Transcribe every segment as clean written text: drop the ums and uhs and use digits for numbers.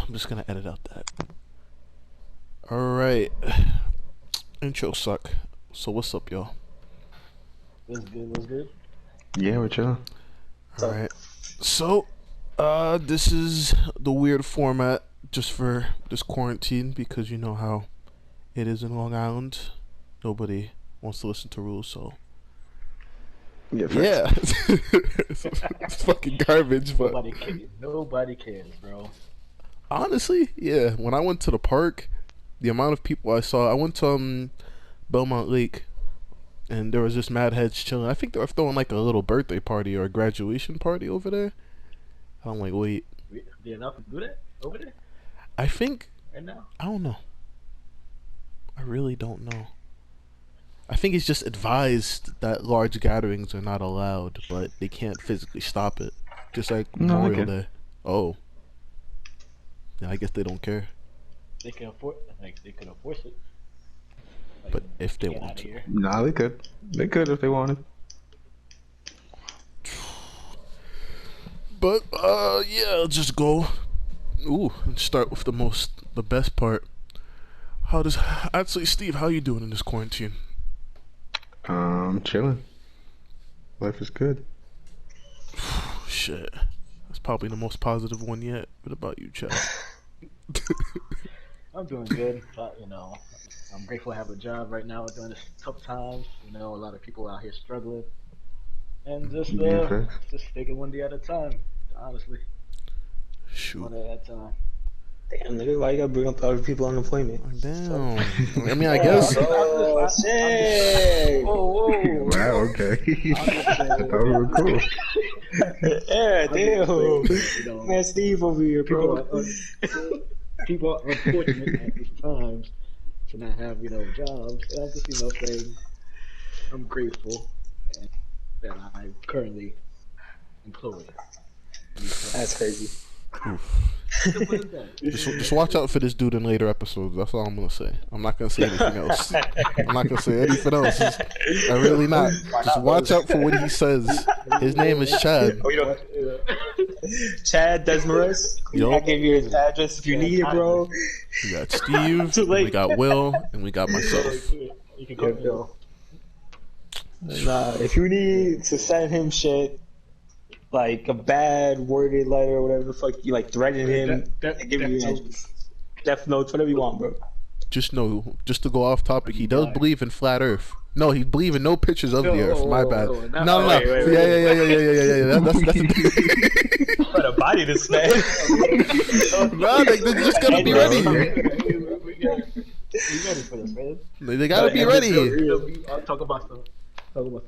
I'm just gonna edit out that. Alright. Intro suck. So what's up, y'all? What's good? What's good? Yeah, we're chilling. Alright. So, this is the weird format just for this quarantine because you know how it is in Long Island. Nobody wants to listen to rules, so Yeah. yeah. It's fucking garbage, but Nobody cares, bro. honestly, yeah. When I went to the park, the amount of people I saw, I went to Belmont Lake, and there was just mad heads chilling. I think they were throwing like a little birthday party or a graduation party over there. I'm like, wait. Did enough to do that over there I think right now? I don't know. I really don't know. I think it's just advised that large gatherings are not allowed, but they can't physically stop it. Just like No, Memorial okay. Day. Oh. Yeah, I guess they don't care. They can afford, they could enforce it. Like, But if they get want outta to. here. Nah, they could. They could if they wanted. But yeah, I'll just go. Ooh, and start with the best part. Actually, Steve, how you doing in this quarantine? Chilling. Life is good. Shit, that's probably the most positive one yet. What about you, Chad? I'm doing good, but I'm grateful to have a job right now during this tough times. A lot of people out here struggling, and Yeah, facts. just taking one day at a time. Honestly, Shoot. one day at a time. Damn, nigga, why you gotta bring up other people unemployment? Damn. I mean, I guess. Oh, shit! Whoa. Wow, okay. I'm just saying, I thought we were cool. Yeah, damn. You Man, Steve over here, bro. People are unfortunate at these times to not have, jobs. And I'm just, saying I'm grateful that I'm currently employed. That's crazy. Simple as that. Just watch out for this dude in later episodes. That's all I'm gonna say. I'm not gonna say anything else. I'm not gonna say anything else. I'm really not. Just watch out for what he says. His name is Chad. Oh, Chad Desmarais. Yo. I give you his address if you need it, bro. We got Steve. Too late. We got Will, and we got myself. You can call me. Nah, if you need to send him shit, like a bad worded letter or whatever the fuck, you like threaten him, and give you his address. Death notes, whatever you want, bro. Just know, just to go off topic, he does believe in flat Earth. No, he believes in no pictures of the Earth. My bad. No. wait. Yeah. That's What a body this man. nah, they're just gonna be ready. We ready for this, man. They gotta be ready. I'll talk about some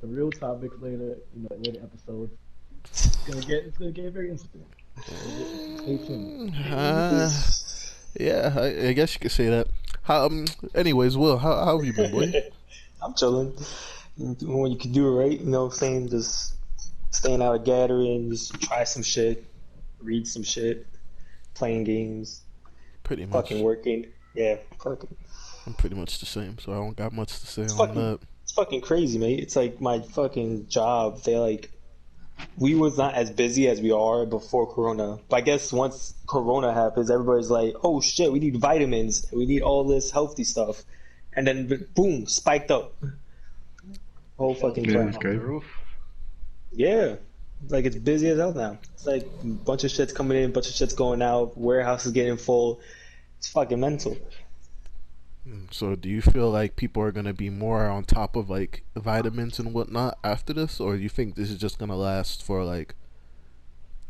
real topics later, later episodes. It's gonna get very interesting. Stay tuned. Yeah, I guess you could say that. Anyways, Will, how have you been, boy? I'm chilling. When you can do it right, you know what I'm saying? Just staying out of gatherings, try some shit, read some shit, playing games, Pretty much. fucking working. Yeah, fucking. I'm pretty much the same, so I don't got much to say on that. It's fucking crazy, mate. It's like my fucking job. We was not as busy as we are before Corona. But I guess once Corona happens, everybody's like, oh shit, we need vitamins. We need all this healthy stuff. And then, boom, spiked up. Whole fucking Yeah, crap. it's good. Yeah. Like, it's busy as hell now. It's like a bunch of shit's coming in, a bunch of shit's going out, warehouses getting full. It's fucking mental. So do you feel like people are gonna be more on top of like vitamins and whatnot after this, or do you think this is just gonna last for like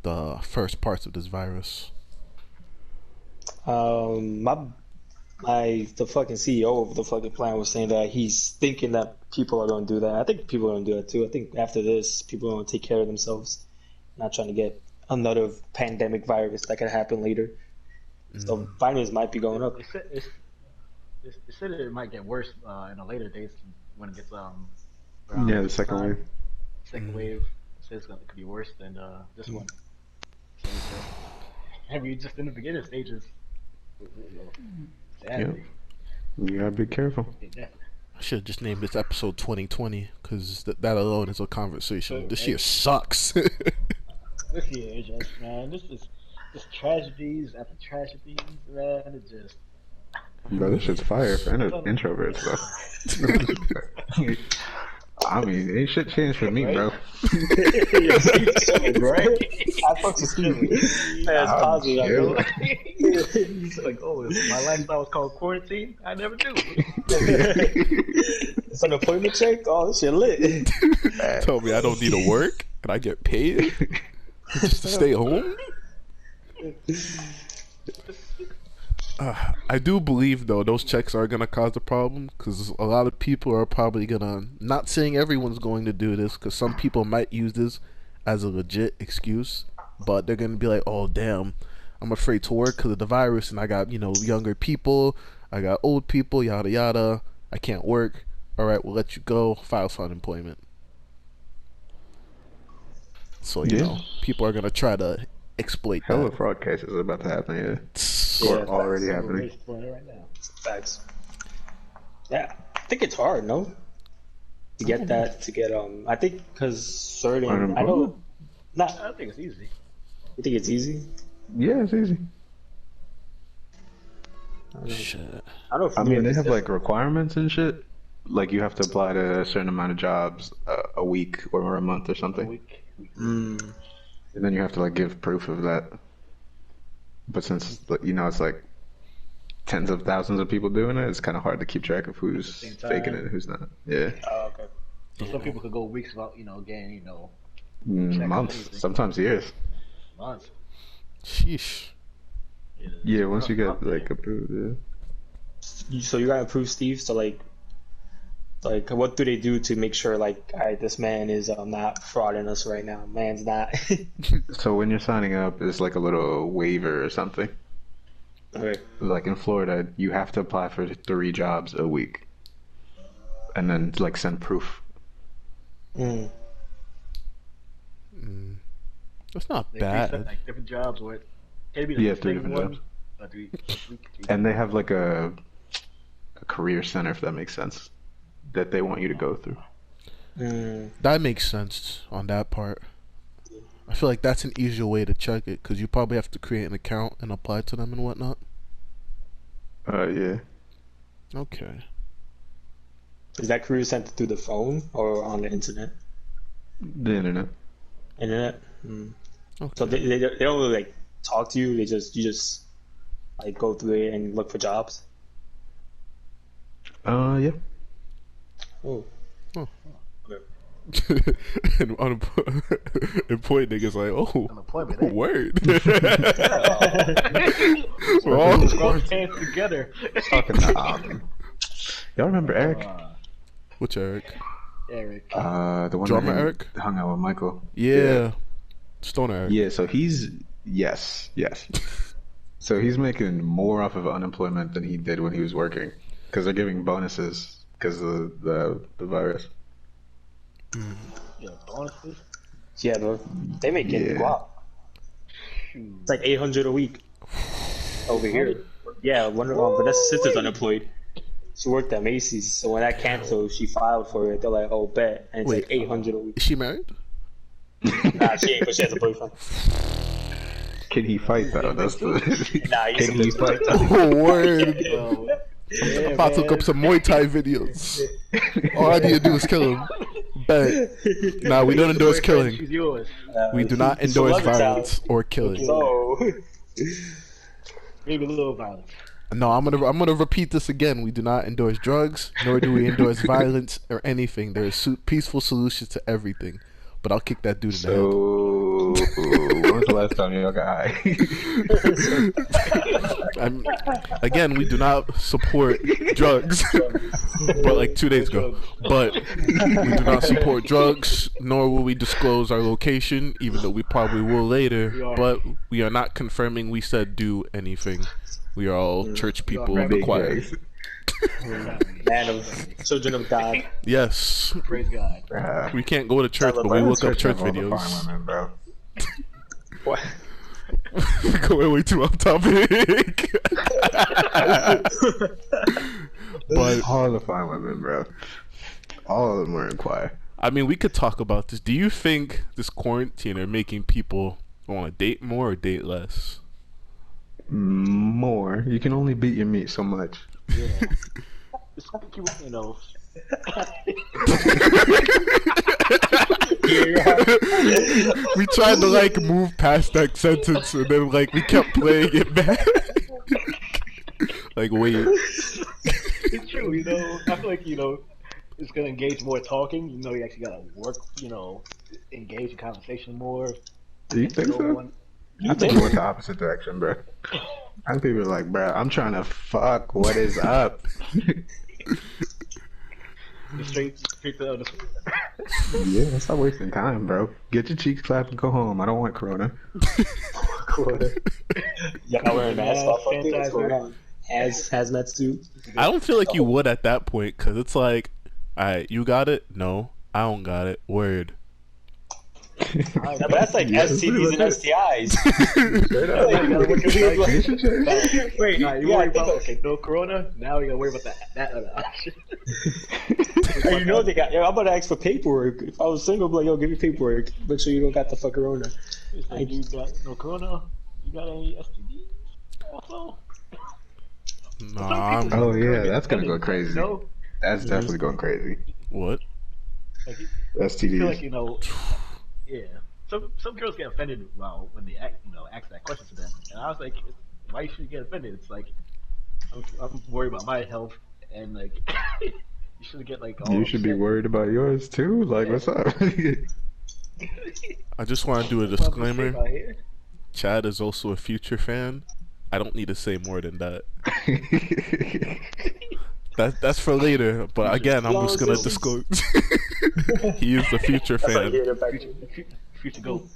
the first parts of this virus? The fucking CEO of the fucking plant was saying that he's thinking that people are going to do that. I think people are going to do that too. I think after this, people are going to take care of themselves, not trying to get another pandemic virus that could happen later. So vitamins might be going up. They said it might get worse in the later days when it gets Yeah, the second wave. Second wave says it could be worse than this one. So, have you just in the beginning stages? Sadly. You gotta be careful. I should have just named this episode 2020 because that alone is a conversation. This year sucks. This year is just, man, this is just tragedies after tragedies, man. It just Bro, this shit's fire for introverts, though. I mean, ain't shit changed for me, bro. yeah, Steve, right? I fuck with Steve. That's I'm positive. chilling. He's like, oh, my lifestyle was called quarantine. I never knew. It's an appointment check. Oh, this shit lit. Tell me I don't need to work and I get paid just to stay home. I do believe though those checks are gonna cause a problem because a lot of people are probably gonna. Not saying everyone's going to do this because some people might use this as a legit excuse, but they're gonna be like, "Oh damn, I'm afraid to work because of the virus, and I got younger people, I got old people, yada yada. I can't work. All right, we'll let you go. File for unemployment." So you Yeah. know, people are gonna try to exploit Hella that. fraud cases are about to happen, yeah. Yeah, Or already happening. Right now. Facts. Yeah, I think it's hard, no? To get that, I think because certain, I know, Unemployment? not, I think it's easy. you think it's easy? Yeah, it's easy. Shit. I don't know if I you mean, they do have this. like requirements and shit. Like you have to apply to a certain amount of jobs a week or a month or A something, week. Mm, and then you have to like give proof of that. But since it's like tens of thousands of people doing it, it's kind of hard to keep track of who's Same time. faking it and who's not. Yeah, oh, okay. So some people could go weeks without, getting, months, sometimes years. months. Sheesh. Yeah, once you get like approved. Yeah. So you gotta prove Steve. So like what do they do to make sure like, all right, this man is not frauding us right now? Man's not. So when you're signing up, it's like a little waiver or something. Okay. Like in Florida, you have to apply for 3 jobs a week, and then like send proof. Mm. That's not They bad. like different jobs with. Can it be the Yeah, same 3 different one? jobs. Three. And they have like a career center, if that makes sense, that they want you to go through. Mm. That makes sense on that part. I feel like that's an easier way to check it because you probably have to create an account and apply to them and whatnot. Yeah. Okay. Is that career sent through the phone or on the internet? The internet. Internet. Mm. Okay. So they don't really like talk to you. You just like go through it and look for jobs. Yeah. Oh. and employed niggas like, oh, Unemployment. Eh? word. We're all all hands together. Y'all remember Eric? Which Eric? Eric. The one Drummer that Eric? hung out with Michael. Yeah. Stoner Eric. Yeah, so he's yes. So he's making more off of unemployment than he did when he was working, because they're giving bonuses because of the virus. Yeah, bonuses. Yeah, bro. They make it Yeah. guap. Shoot. It's like 800 a week over here. Yeah, Vanessa's sister's unemployed. She worked at Macy's, so when that canceled, she filed for it. They're like, "Oh, bet," and it's Wait. like 800 a week. Is she married? Nah, she ain't, but she has a boyfriend. Can he fight though? That's the. Nah, he's Can he fight though? Oh, word. Well, yeah, I'm about to look up some Muay Thai videos. All I need to do is kill him. Bet. Nah, we don't endorse killing. She's yours. We do not She's endorse from Levittown. violence or killing. So, Maybe a little violence. No, I'm gonna repeat this again. We do not endorse drugs, nor do we endorse violence or anything. There is peaceful solutions to everything. But I'll kick that dude in the head. So, when was the last time y'all got high? Again, we do not support drugs. But like 2 days ago. But we do not support drugs, nor will we disclose our location, even though we probably will later. But we are not confirming we said do anything. We are all church people in the Big choir. guys. man of children of God. Yes. Praise God. Bruh. We can't go to church, but we look up church All the videos. fine women, bro. What? Going way too off topic. But All the fine women, bro. All of them were in choir. I mean, we could talk about this. Do you think this quarantine are making people I want to date more or date less. More. You can only beat your meat so much. Yeah. It's like you, you know. We tried to like move past that sentence, and then like we kept playing it back. Like wait, It's true, you know. I feel like, you know, it's gonna engage more talking. You know, you actually gotta work, you know, engage in conversation more. Do you Get to think know so? one. I think it went the opposite direction, bro. I think people are like, bro, I'm trying to fuck. What is up? Straight to the. Yeah, stop wasting time, bro. Get your cheeks clapped and go home. I don't want Corona. Y'all wearing masks, Mask, motherfucker? What's going sanitizer. on? Hazmat suit. I don't feel like you would at that point, because it's like, alright, you got it? No, I don't got it. Word. But that's like Yeah, STDs and that's STIs. Straight up. Wait, Nah, you yeah, worry I think about no corona. Now you gotta worry about that other option. you know they got. Yo, I'm about to ask for paperwork. If I was single, I'd be like, yo, give me paperwork. Make sure you don't got the fuck corona. It's like, you got no corona. You got any STDs? Also, Nah, I'm, Oh yeah, that's gonna go crazy. No, That's definitely going crazy. what? like, you feel like, STDs. you know, yeah. Some girls get offended when they ask that question to them, and I was like, why should you get offended? It's like I'm worried about my health, and like you should get like all You should be upset. worried about yours too. Like, what's up? I just want to do a That's what I'm disclaimer. saying out here. Chad is also a Future fan. I don't need to say more than that. That's for later. But again, I'm just gonna disclose. He is a Future That's like fan. here, back. Future goat.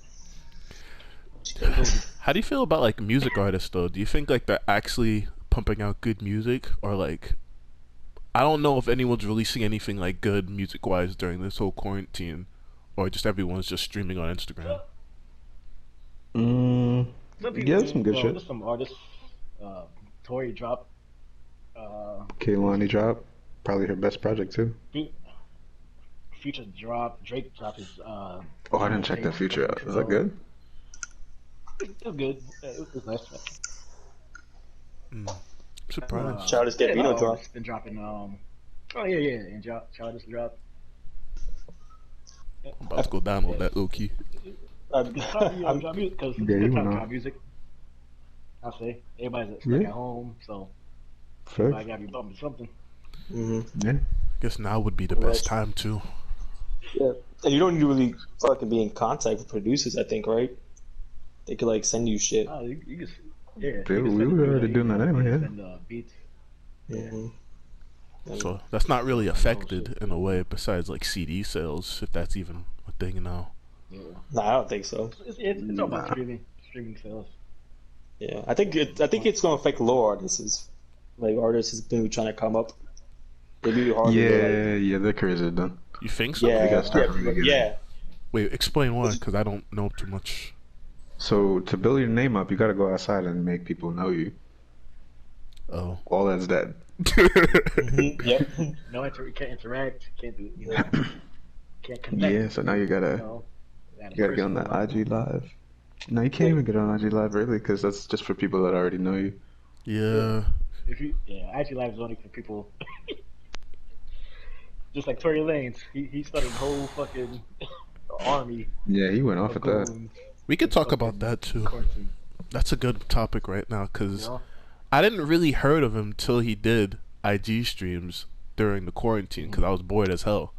How do you feel about like music artists though? Do you think like they're actually pumping out good music, or like I don't know if anyone's releasing anything like good music wise during this whole quarantine, or just everyone's just streaming on Instagram? Mm, Some yeah, some good shit. There's some artists. Tori dropped. Kehlani drop. Probably her best project too. Future dropped. Drake dropped his. Oh, I didn't check that Future out. Is that good? It was good. It was nice. Surprised. Childish Gambino drop. It's been dropping. Oh yeah, and Childish dropped. I'm about to go download that low key. I'm Drop music because Yeah, you went drop on. music. I'll say everybody's stuck Yeah. at home, so Facts. everybody gotta be bumping something. Yeah. Guess now would be the best time too. Yeah. And you don't need to really fucking be in contact with producers, I think, right? They could like send you shit. Oh, you just yeah. Dude, we were already doing that anyway, yeah. Send beats. So that's not really affected in a way, besides like CD sales, if that's even a thing now. Yeah. Nah, I don't think so. It's all about streaming sales. Yeah, I think it's gonna affect low artists. Like artists who's been trying to come up. It'd be hard. Yeah, their careers are done. You think so? Yeah, They gotta start from the beginning. yeah. Wait, explain why, because I don't know too much. So to build your name up, you gotta go outside and make people know you. Oh. All that's dead. Yep. No, you can't interact. Can't do. Can't connect. Yeah, so now you gotta At a get on personal that level. IG live. No, you can't even get on IG live really, because that's just for people that already know you. Yeah. If you, IG Live is only for people. Just like Tory Lanez, he started a whole fucking army Yeah, he went off of at that. goons. We could talk about that too. Quarantine, That's a good topic right now, you because know? I didn't really heard of him till he did IG streams during the quarantine, because I was bored as hell.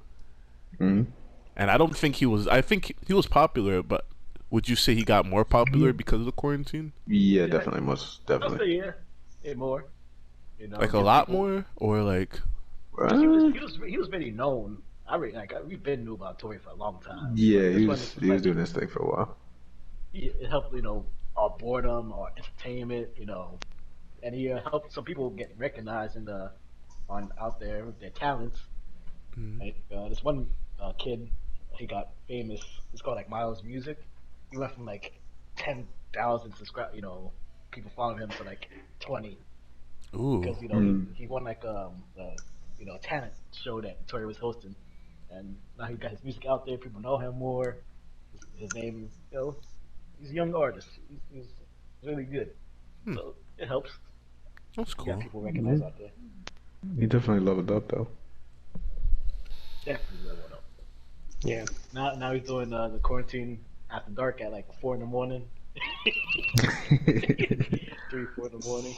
Mm-hmm. And I don't think he was. I think he was popular, but would you say he got more popular because of the quarantine? Yeah, definitely, most I'll definitely. say yeah, more. You know, Like a just lot people- more, or like? He was very known. We've been knew about Tory for a long time. Yeah, But he this was one, doing this thing for a while. It helped, our boredom, our entertainment, and he helped some people get recognized out there with their talents. Mm. Like this one kid, he got famous. It's called like Miles Music. He went from like 10,000 subscribers, people following him to like 20 Ooh. because he won like a talent show that Tory was hosting, and now he got his music out there. People know him more. His name, He's a young artist. He's really good. So it helps. That's You cool. got people recognized out there. He definitely leveled up though. Definitely leveled up. Yeah. Now he's doing the quarantine after dark at like 4 in the morning. 3, 4 in the morning.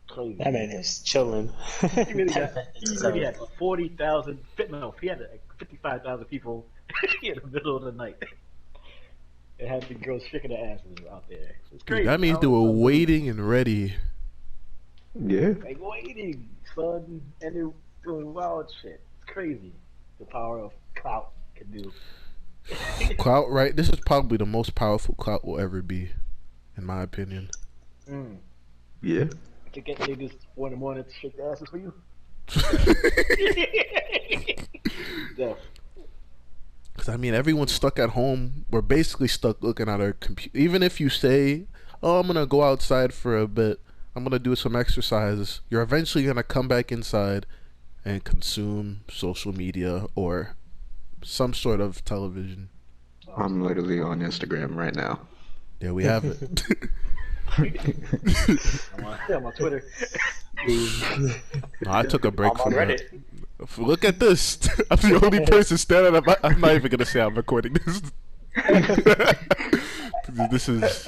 Crazy. That man is chilling. He really had 40,000. No, he had like 55,000 people in the middle of the night. It had the girls shaking their asses out there. It's crazy. That means they were waiting and ready. Yeah. Like waiting, son, and they're doing wild shit. It's crazy. The power of clout can do. Clout, right? This is probably the most powerful clout will ever be, in my opinion. Yeah. To get niggas 4 in the morning to shake their asses for you. Yeah. Because, I mean, everyone's stuck at home. We're basically stuck looking at our computer. Even if you say, oh, I'm going to go outside for a bit, I'm going to do some exercises, you're eventually going to come back inside and consume social media or some sort of television. I'm literally on Instagram right now. There we have it. I'm on Twitter. No, I took a break I'm on from that. Reddit. Look at this. I'm the only person standing up. I'm not even going to say I'm recording this. This is...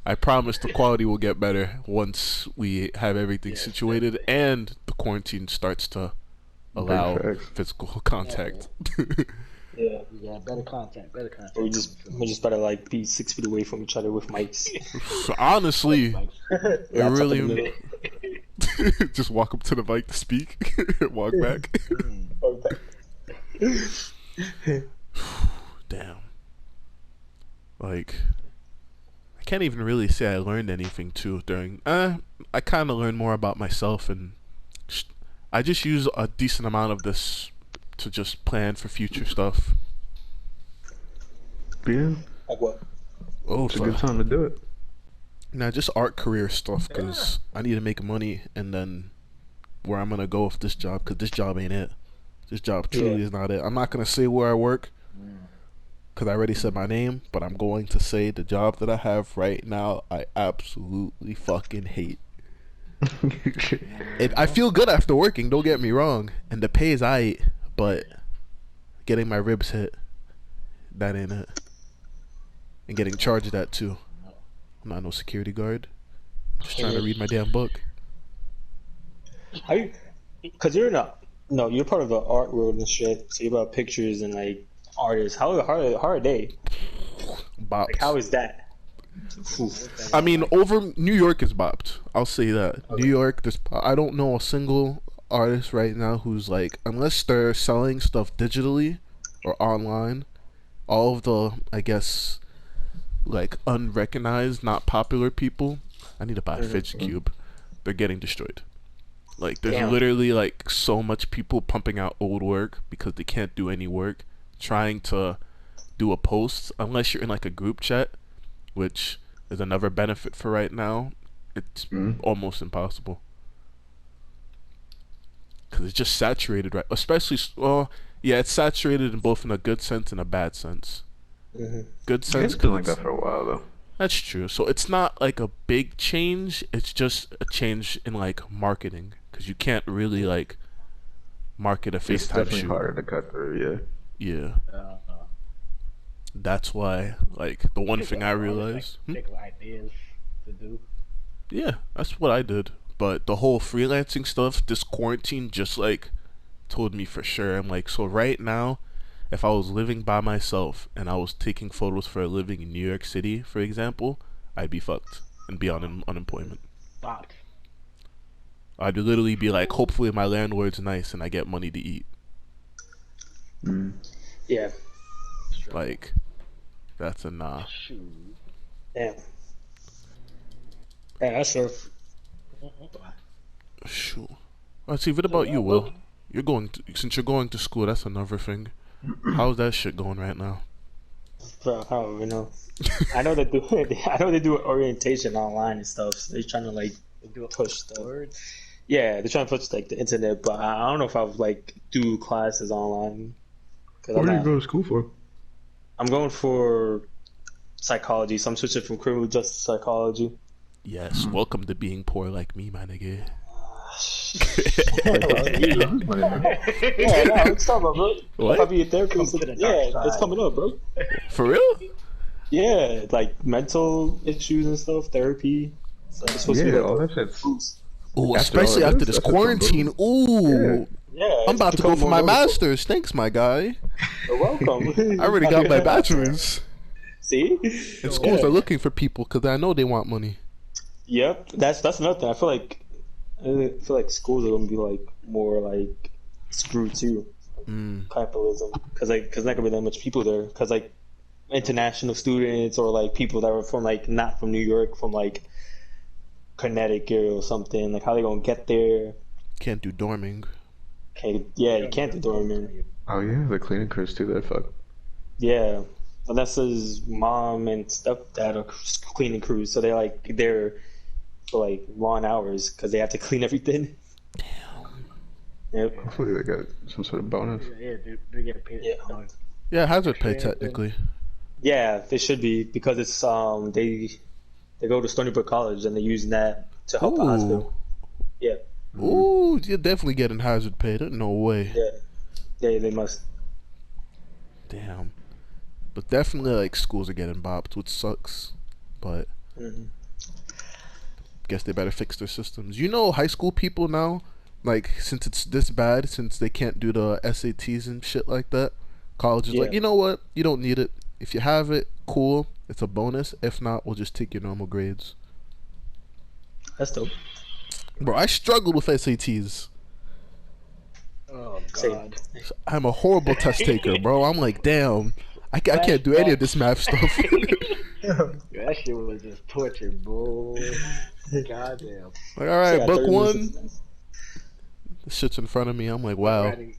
I promise the quality will get better once we have everything situated and the quarantine starts to allow facts. physical contact. Yeah, better content. We just better like be 6 feet away from each other with mics. Honestly, it That's really... something just walk up to the mic to speak, walk back. Damn. Like, I can't even really say I learned anything too during... I kind of learned more about myself, and I just use a decent amount of this to just plan for future stuff. Yeah. Like what? Oh, It's a good time to do it. now just art career stuff, because I need to make money, and then where I'm gonna go with this job, because this job ain't it. This job truly is not it. I'm not gonna say where I work, because I already said my name, but I'm going to say the job that I have right now, I absolutely fucking hate. I feel good after working, don't get me wrong, and the pay is aight, but getting my ribs hit, that ain't it. And getting charged that too. I'm not no security guard. Just trying to read my damn book. Because you're not. No, you're part of the art world and shit. So you're about pictures and like artists. How are they? Bops. Like, how is that? I mean, over New York is bopped. I'll say that. Okay. New York, I don't know a single artist right now who's like, unless they're selling stuff digitally or online, all of the, I guess, like unrecognized, not popular people. I need to buy a Fidge Cube. They're getting destroyed. Like, there's Damn. literally like so much people pumping out old work because they can't do any work, trying to do a post unless you're in like a group chat, which is another benefit for right now. It's almost impossible because it's just saturated, right? Especially, well, yeah, it's saturated in both in a good sense and a bad sense. Good sense, It's been 'cause like that for a while though. that's true. So it's not like a big change. It's just a change in like marketing, because you can't really like market a It's FaceTime definitely shoot. harder to cut through. Yeah. Yeah, that's why. Like the one thing I realized. Take ideas to do. Yeah, that's what I did. But the whole freelancing stuff, this quarantine just like told me for sure. I'm like, so right now, if I was living by myself and I was taking photos for a living in New York City, for example, I'd be fucked and be on unemployment. Box. I'd literally be like, hopefully my landlord's nice and I get money to eat. Yeah. Like, that's a nah. Shoot. Damn. Yeah, that's rough. Shoot. Let's see, what about you, Will? You're going to, since you're going to school, that's another thing. How's that shit going right now? Bro, I don't even know. I know they do. I know they do orientation online and stuff. So they're trying to like Do a push stuff. words. Yeah, they're trying to push like the internet, but I don't know if I would like do classes online. Cause What I'm do you not, go to school for? I'm going for psychology, so I'm switching from criminal justice to psychology. Yes, welcome to being poor like me, my nigga. Yeah, no, it's talking about, bro. What? I'll be a therapist. Come to the dark Yeah, side. it's coming up, bro. For real? Yeah, like mental issues and stuff, therapy. So it's supposed to be Yeah, like all that shit's. Ooh, After all especially of after this, this that's what's quarantine. Ooh, yeah, I'm it's about to go become for my more noticeable. master's. Thanks, my guy. You're welcome. I already got my bachelor's. See? And schools are looking for people because I know they want money. Yep, that's another thing. I feel like schools are gonna be like more like screwed too, capitalism, because there's not gonna be that much people there. Because like international students or like people that were from like not from New York, from like Connecticut or something. Like how they gonna get there? Can't do dorming. You can't do dorming. Oh yeah, the cleaning crews too. That fuck. Yeah, unless his mom and stepdad are cleaning crews, so they're like there for like long hours because they have to clean everything. Yep. Hopefully they got some sort of bonus. Yeah, they get paid. Yeah. Yeah, hazard pay Transit. technically. Yeah, they should be because it's they go to Stony Brook College and they're using that to help the Ooh. hospital. Yeah, Ooh, you're definitely getting hazard pay. There's no way. yeah, they must. Damn. But definitely, like, schools are getting bopped, which sucks. But guess they better fix their systems. You know, high school people now, like, since it's this bad, since they can't do the SATs and shit like that, college is like, Yeah. you know what? You don't need it. If you have it, cool. It's a bonus. If not, we'll just take your normal grades. That's dope. Bro, I struggled with SATs. Oh Same. God. I'm a horrible test taker, bro. I'm like, damn. I can't do any of this math stuff. Yeah, that shit was just torture, bro. Goddamn. Like, all right, Yeah, book 30 one. minutes. The shit's in front of me. I'm like, wow, Writing-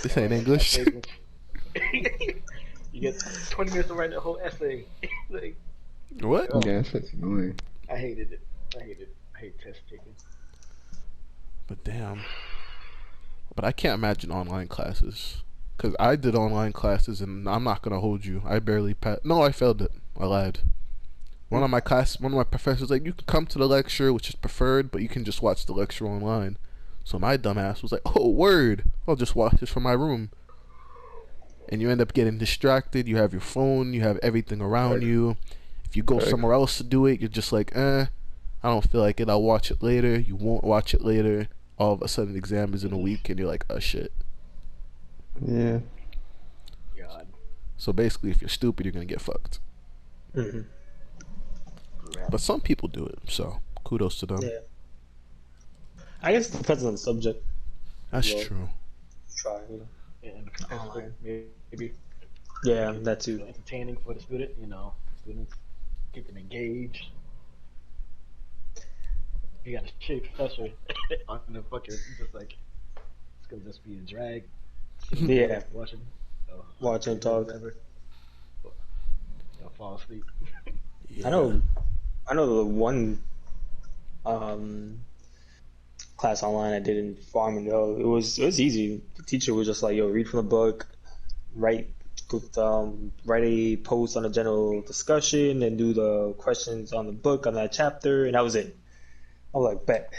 this ain't English. You get 20 minutes to write the whole essay. Like, What? Yeah, that shit's annoying. I hated it. I hate test taking. But damn. But I can't imagine online classes. Because I did online classes and I'm not going to hold you. I barely passed. No, I failed it. I lied. One of my professors was like, you can come to the lecture, which is preferred, but you can just watch the lecture online. So my dumbass was like, oh, word. I'll just watch this from my room. And you end up getting distracted. You have your phone. You have everything around Right. you. If you go Right. somewhere else to do it, you're just like, I don't feel like it. I'll watch it later. You won't watch it later. All of a sudden, the exam is in a week, and you're like, oh, shit. Yeah. God. So basically, if you're stupid, you're going to get fucked. Mm-hmm. But some people do it, so kudos to them. Yeah. I guess it depends on the subject. That's Well, true. Try, you know. Yeah, and competitive, Online. maybe Yeah, that too. entertaining for the student. You know, students get them engaged. You got a shitty professor on the fucking just like it's gonna just be a drag. Yeah. Watching. Watching talk. Whatever. I'll fall asleep. Yeah. I know the one class online I did in Farmingdale. It was easy. The teacher was just like, "Yo, read from the book, write a post on a general discussion, and do the questions on the book on that chapter," and that was it. I was like, "Bet."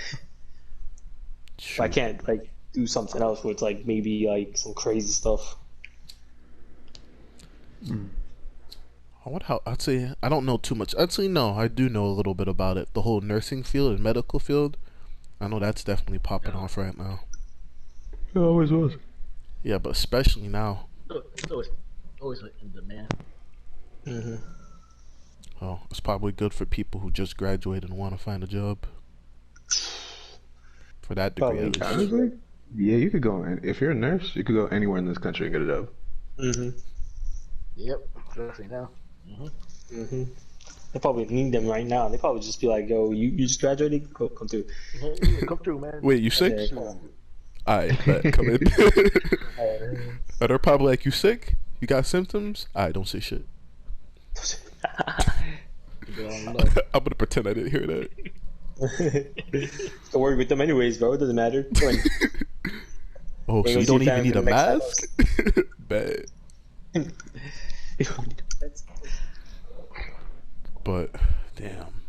I can't like do something else where it's like maybe like some crazy stuff. I wonder how. I'd say I don't know too much. I'd say no. I do know a little bit about it. The whole nursing field and medical field. I know that's definitely popping off right now. It always was. Yeah, but especially now. It's always in demand. Mm-hmm. Oh, it's probably good for people who just graduated and want to find a job. For that degree, Probably. at least. Honestly, yeah, you could go. If you're a nurse, you could go anywhere in this country and get a job. Mm-hmm. Yep. Especially now. Mm-hmm. They probably need them right now. They probably just be like, "Yo, you just graduated? Come through." Come through, man. Wait, you sick? Yeah, come on. Alright, come in. Or they're probably like, you sick? You got symptoms? Alright, don't say shit. Go on low. I'm gonna pretend I didn't hear that. Don't worry with them anyways, bro. It doesn't matter. Go ahead. Oh, They so go you see don't even family need a for the next mask? Bad. You don't need defense. But damn,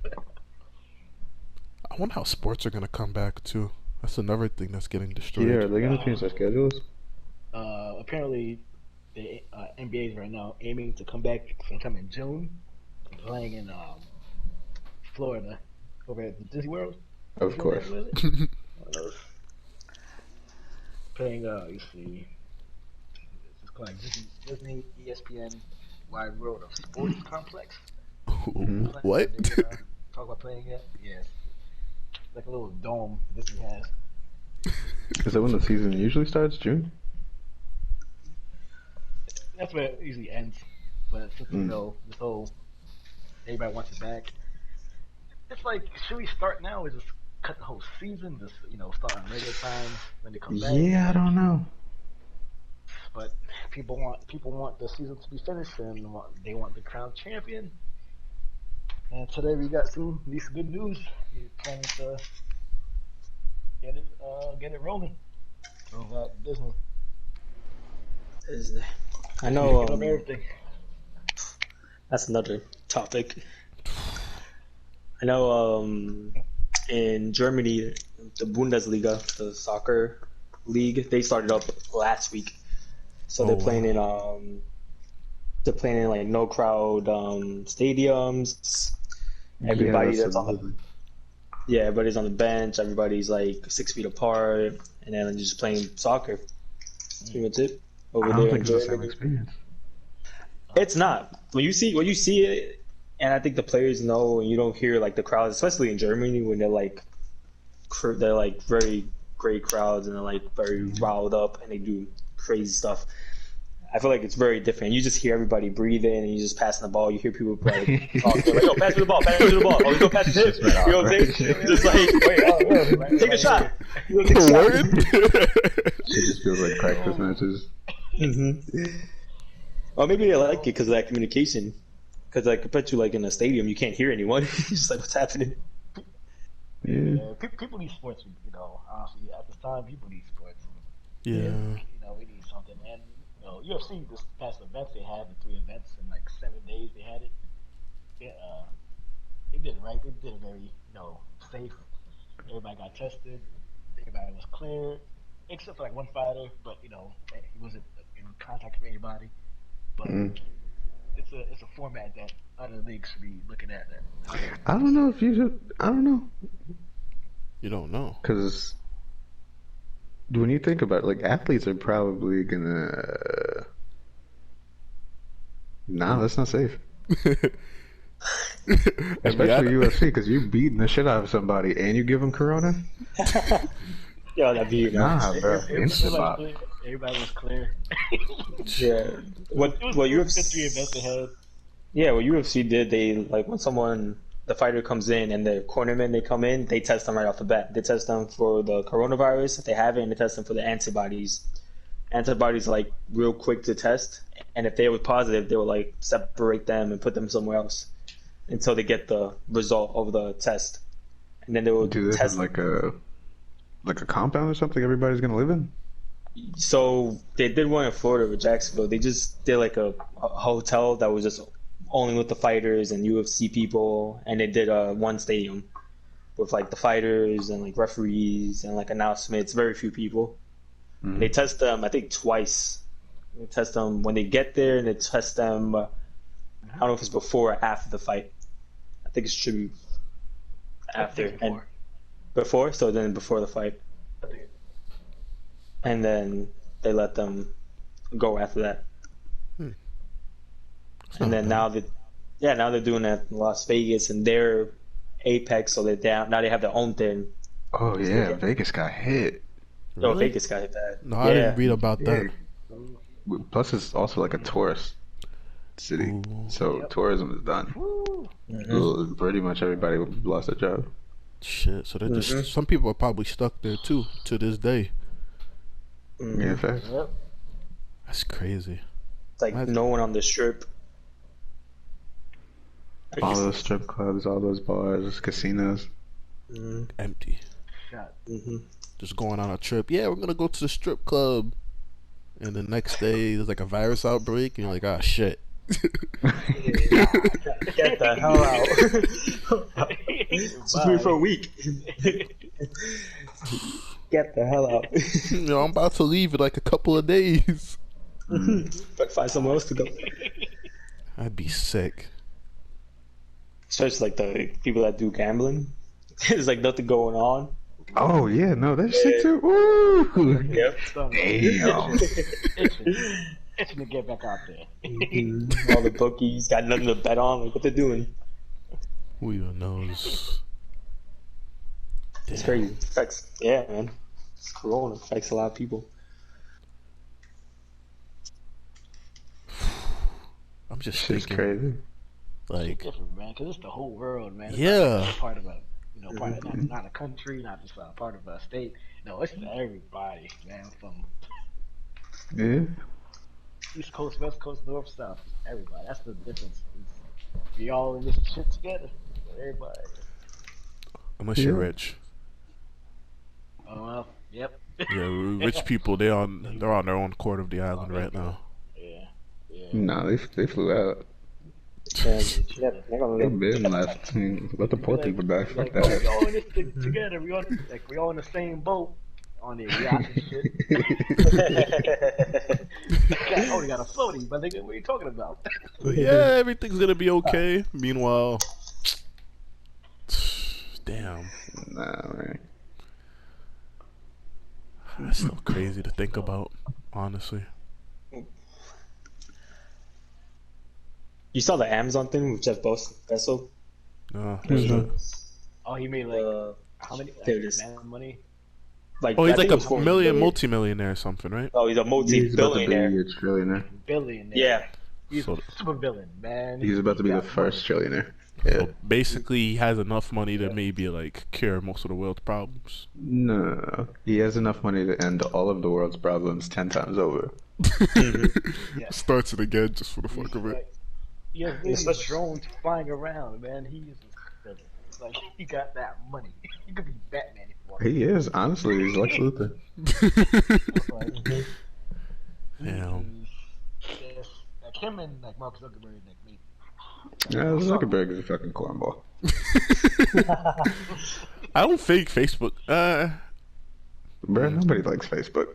I wonder how sports are gonna come back too. That's another thing that's getting destroyed. Yeah, are they gonna change their schedules? Apparently, the NBA is right now aiming to come back sometime in June, playing in Florida over at the Disney World. Of course. Playing, you see, it's called like Disney ESPN Wide World of Sports Complex. What? They, talk about playing it? Yes. Like a little dome Disney has. Is that when the season usually starts? June? That's where it usually ends. But since you know, this whole everybody wants it back. It's like, should we start now or just cut the whole season? Just start on regular time when they come back. Yeah, I don't know. But people want the season to be finished and they want the crown champion. And today we got some good news. We're planning to get it rolling. So Disney. I know. Pick up everything. That's another topic. I know. In Germany, the Bundesliga, the soccer league, they started up last week. So they're playing in like no crowd stadiums. Everybody that's everybody's on the bench. Everybody's like 6 feet apart, and then just playing soccer. That's pretty much it. Over I don't there think in it's the same Germany. experience. It's not. When you see it, and I think the players know, and you don't hear like the crowds, especially in Germany when they're like very great crowds and they're like very riled up and they do crazy stuff. I feel like it's very different. You just hear everybody breathing and you just passing the ball. You hear people like, like yo, pass me the ball, pass me the ball. Oh, you go pass it to him. You know what I'm saying? Just like, wait, take a shot. You take a shot. It just feels like practice matches. Or maybe they like it because of that communication. Because like, compared to like in a stadium, you can't hear anyone. It's just like, what's happening? Yeah. People need sports. Honestly, at this time, people need sports. Yeah. We need something. And UFC this past events they had, the 3 events in like 7 days they had it. They did it right. They did it very safe. Everybody got tested. Everybody was clear, except for like one fighter, but he wasn't in contact with anybody. But it's a format that other leagues should be looking at. I don't know if you should. I don't know. You don't know. Because when you think about it, like, athletes are probably gonna. Nah, that's not safe. Especially UFC, because you're beating the shit out of somebody and you give them corona. Yo, that'd be Nah, bro. Insta-bot. Everybody was clear. Yeah. What UFC 3 events they had. Yeah, what UFC did, they like when the fighter comes in and the cornermen they come in, they test them right off the bat. They test them for the coronavirus if they have it, and they test them for the antibodies. Antibodies like real quick to test, and if they were positive, they will like separate them and put them somewhere else until they get the result of the test, and then they will Do this test in like a compound or something everybody's gonna live in? So they did one in Florida with Jacksonville. They just did like a hotel that was just only with the fighters and UFC people, and they did one stadium with like the fighters and like referees and like announcements. Very few people. Mm-hmm. They test them, I think, twice. They test them when they get there, and they test them. I don't know if it's before or after the fight. I think it should be after and before. So then before the fight. And then they let them go after that. And then now they're doing that in Las Vegas, and they're Apex, so now they have their own thing. Oh yeah, Vegas got hit. Oh, Vegas got hit bad. No, I didn't read about that. Plus, it's also like a tourist city, so tourism is done. Mm-hmm. Pretty much everybody lost their job. Shit, so they're just some people are probably stuck there too to this day. Yeah, facts. Yep. That's crazy. It's like no one on the strip. All those strip clubs, all those bars, casinos. Empty. Just going on a trip. Yeah, we're gonna go to the strip club. And the next day there's like a virus outbreak and you're like, ah, shit. Get the hell out. Just me for a week. Get the hell out. I'm about to leave in like a couple of days. But find somewhere else to go. I'd be sick. Especially like the people that do gambling. There's like nothing going on. Oh yeah, no, that's sick too. Woo! Yep. Damn. Itching to get back out there. All the bookies got nothing to bet on. Like what they're doing. Who even knows? It's crazy. Affects, yeah, man. Corona affects a lot of people. I'm just Shit's thinking, crazy. like, Different, man, because it's the whole world, man. It's Yeah. not just part of a, part of, not a country, not just part of a state. No, it's everybody, man. From Yeah. East Coast, West Coast, North, South, everybody. That's the difference. We all in this shit together. Everybody. unless you're Yeah. rich. Oh well, yep. Yeah, rich people, they're on their own court of the island right now. Yeah, yeah. No, they flew out. Yeah, they're gonna They live. been left. Let the poor people die. Fuck Like, oh, we that. all in this thing together. We all in the same boat on the yacht and shit. I only got a floaty, but nigga, what are you talking about? Yeah, everything's gonna be okay. Meanwhile, damn, Nah, man. that's so crazy to think about, honestly. You saw the Amazon thing with Jeff Bezos? No, Who's that? Oh, he made like Uh, how many? there it is. Mad money. Like, oh, he's I like think it was a 4 million, billion. multi-millionaire or something, right? Oh, he's a He's about to multi-billionaire. be a trillionaire. Billionaire. Yeah. He's So- a super villain, man. He's about to be the got first trillionaire. So Yeah. basically, he has enough money to maybe like cure most of the world's problems. No. He has enough money to end all of the world's problems 10 times over. Yeah. Starts it again just for the He's fuck of it. like, he has these Especially- drones flying around, man. He's a villain. It's like he got that money. He could be Batman if you want. He is, honestly. He's Lex Luthor. It's like, Damn. yes, like him and like Mark Zuckerberg, like me. Yeah, Zuckerberg is a fucking cornball. I don't think Facebook. Bro, nobody likes Facebook.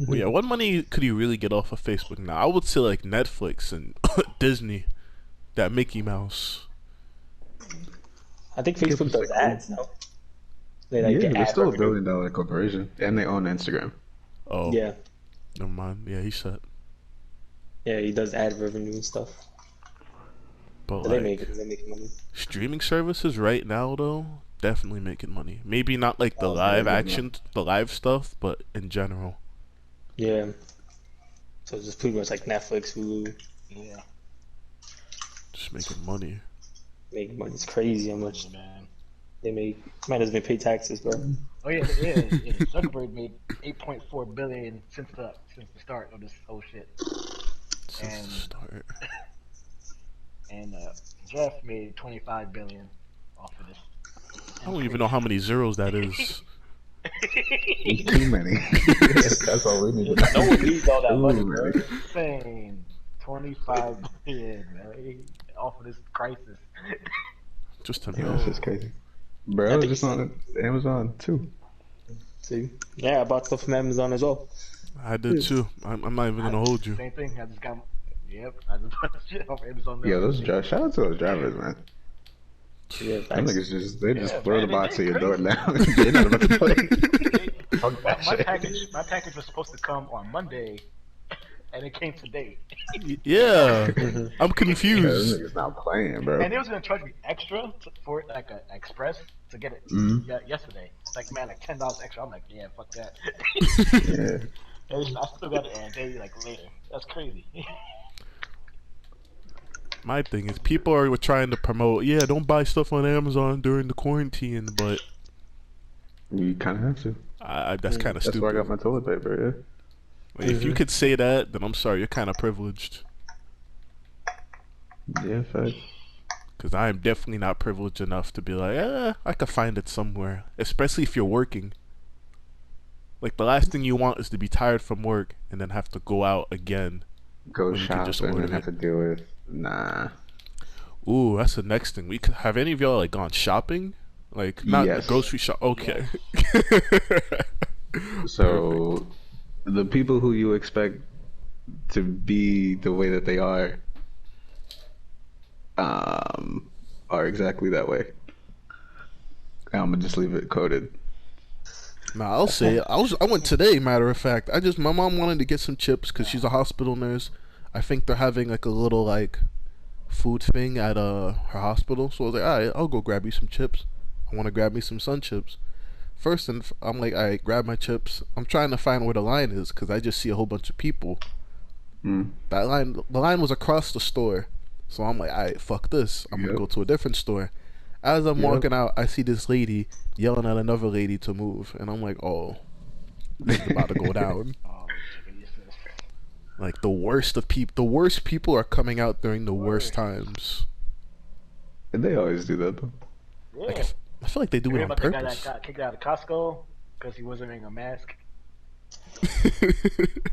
Well, yeah, what money could you really get off of Facebook now? I would say like Netflix and Disney, that Mickey Mouse. I think Facebook does ads now. They like Yeah, get they're ad still a revenue. billion-dollar corporation. And they own Instagram. Oh, Yeah. never mind. Yeah, he said. Yeah, he does ad revenue and stuff. But But like they make money. streaming services right now, though, definitely making money. Maybe not like the Oh, live yeah, action, the live stuff, but in general. Yeah. So it's just pretty much like Netflix, Hulu, Yeah, Just making money. making money. It's crazy how much man. they make. Man doesn't even pay taxes, bro. Oh yeah. Zuckerberg made 8.4 billion since the start of this whole shit, Since the And- start. and Jeff made 25 billion off of this. I don't even know how many zeros that is. Too many. That's all we need to know. No one needs all that money, Too bro. many. Insane. 25 billion, man. Off of this crisis. Just to Yeah, know. that's just crazy. Bro, I I was think just on Amazon too. See? Yeah, I bought stuff from Amazon as well. I did too. I'm not even gonna hold you. Same thing. I just got. Yep. I just bought shit off Amazon. Yeah, those drivers. Shout out to those drivers, man. Yeah, Them niggas they just Yeah, throw the man, box they to your door crazy. now. They're not about to play. Fuck that My shit. package was supposed to come on Monday, and it came today. Yeah, I'm Yeah, them confused. niggas not playing, bro. And they was gonna charge me extra for it, like a express, to get it Mhm. yesterday. Like man, like $10 extra. I'm like, yeah, fuck that. Yeah. And I still got it a day like later. That's crazy. My thing is, people were trying to promote, yeah, don't buy stuff on Amazon during the quarantine, but You kind of have to. that's kind of That's why I stupid. got my toilet paper. Like, if you could say that, then I'm sorry, you're kind of privileged. Yeah, fact. Because I am definitely not privileged enough to be like, I could find it somewhere. Especially if you're working. Like, the last thing you want is to be tired from work and then have to go out again. Go When you can just shopping order and have it. to deal with Nah. Ooh, that's the next thing. We could have any of y'all like gone shopping, like not Yes. grocery shop. Okay. So the people who you expect to be the way that they are exactly that way. I'm gonna just leave it coded. Nah, I'll say it. I went today. Matter of fact, my mom wanted to get some chips because she's a hospital nurse. I think they're having like a little like food thing at her hospital. So I was like, all right, I'll go grab you some chips. I want to grab me some Sun Chips. First, and I'm like, all right, grab my chips. I'm trying to find where the line is because I just see a whole bunch of people. Mm. The line was across the store. So I'm like, all right, fuck this. I'm gonna Yep. go to a different store. As I'm Yep. walking out, I see this lady yelling at another lady to move, and I'm like, oh, this is about to go down. Oh, Jesus. Like the worst people are coming out during the worst times. And they always do that though. Yeah. Like I feel like they do You it hear on about the guy that purpose. got kicked out of Costco because he wasn't wearing a mask?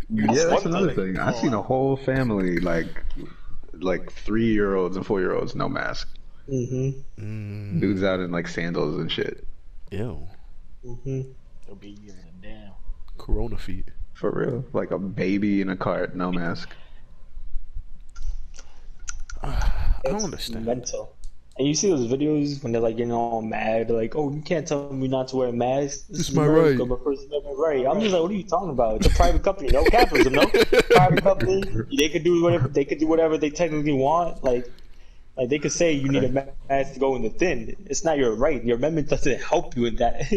Yeah, that's one another thing. thing. I seen a whole family like 3-year-olds and 4-year-olds no mask. Mm-hmm. Dudes out in like sandals and shit. Ew, Mm-hmm. It'll be giving a damn. Corona feet. For real. Like a baby in a cart, no mask. I don't understand. Mental. And you see those videos when they're like getting all mad, they're like, "Oh, you can't tell me not to wear a mask. This It's is my America, right." my First Amendment right." I'm just like, "What are you talking about? It's a private company, no capitalism, no private company. They could do whatever they technically want. Like they could say you need a mask to go in the thin. It's not your right. Your amendment doesn't help you in that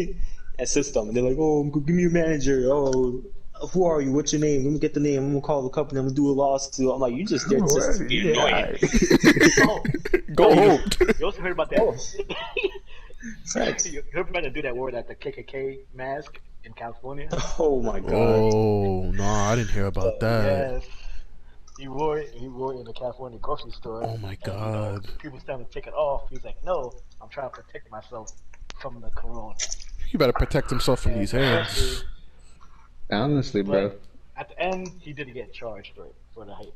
that system." And they're like, "Oh, give me your manager. Oh, who are you? What's your name? Let me get the name. I'm gonna call the company. I'm gonna do a lawsuit." I'm like, "You just there just to be annoying." Oh, Go home. you also heard about that? Oh. Facts. You heard about the dude that wore that the KKK mask in California? Oh my god. Oh no, I didn't hear about that. Yes. He wore it in the California grocery store. Oh my and, God. people started to take it off. He's like, no, I'm trying to protect myself from the corona. He better protect himself from these hands. Honestly, bro. But at the end, he didn't get charged for the hate.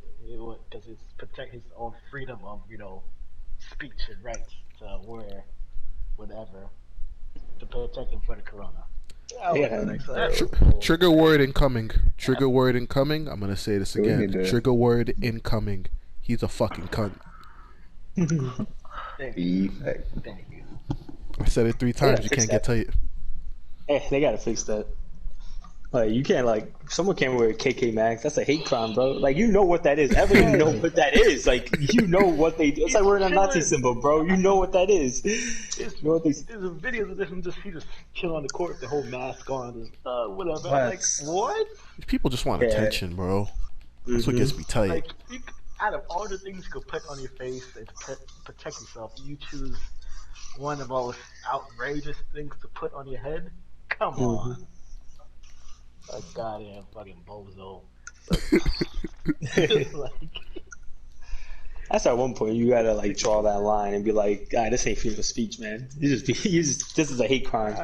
Because it's protect his own freedom of, speech and rights to wear whatever to protect him for the corona. Yeah. That's cool. Trigger word incoming. Trigger word incoming. I'm gonna say this We again. need to- Trigger word incoming. He's a fucking cunt. Thank you. Effect. Thank you. I said it 3 times. You fix can't get that. tight. Hey, they gotta fix that. Like you can't someone can't wear a KK mask. That's a hate crime, bro. Like you know what that is. Everyone know what that is. Like you know what they do. It's like wearing a Nazi symbol, bro. You know what that is. You know what they. There's videos of him just chill on the court with the whole mask on, just, whatever. I'm like, That's- what? People just want Yeah. attention, bro. That's what gets me tight. Like, out of all the things you could put on your face and protect yourself, you choose one of the most outrageous things to put on your head? Come on. That goddamn fucking bozo. Just like, That's at one point you gotta draw that line and be like, "God, this ain't freedom of speech, man. This is a hate crime."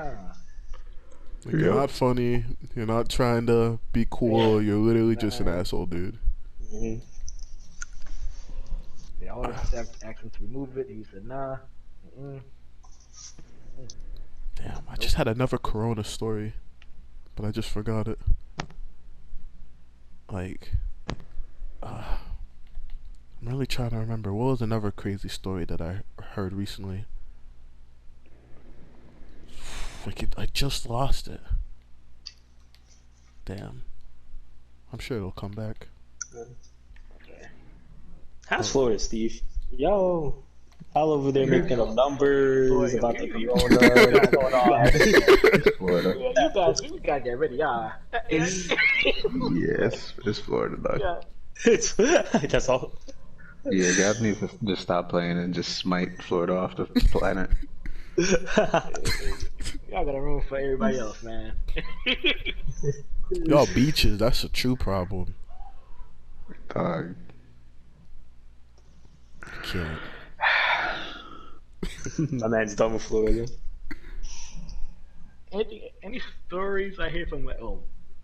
Like, you're not funny. You're not trying to be cool. You're literally just an asshole, dude. Mhm. they always asked him to remove it. He said, nah. Mm-mm. Damn, I just had another Corona story, but I just forgot it. Like, I'm really trying to remember. What was another crazy story that I heard recently? I just lost it. Damn. I'm sure it'll come back. How's Florida, Steve? Yo, all over there making up numbers about the corona. What's going on? Florida. Yeah, you guys get ready, yeah. Yes, it's Florida, dog. Yeah. That's all. Yeah, God needs to just stop playing and just smite Florida off the planet. Y'all got a room for everybody else, man. Y'all beaches, that's a true problem. Dog. Can't. My man's done with Florida. Any stories I hear from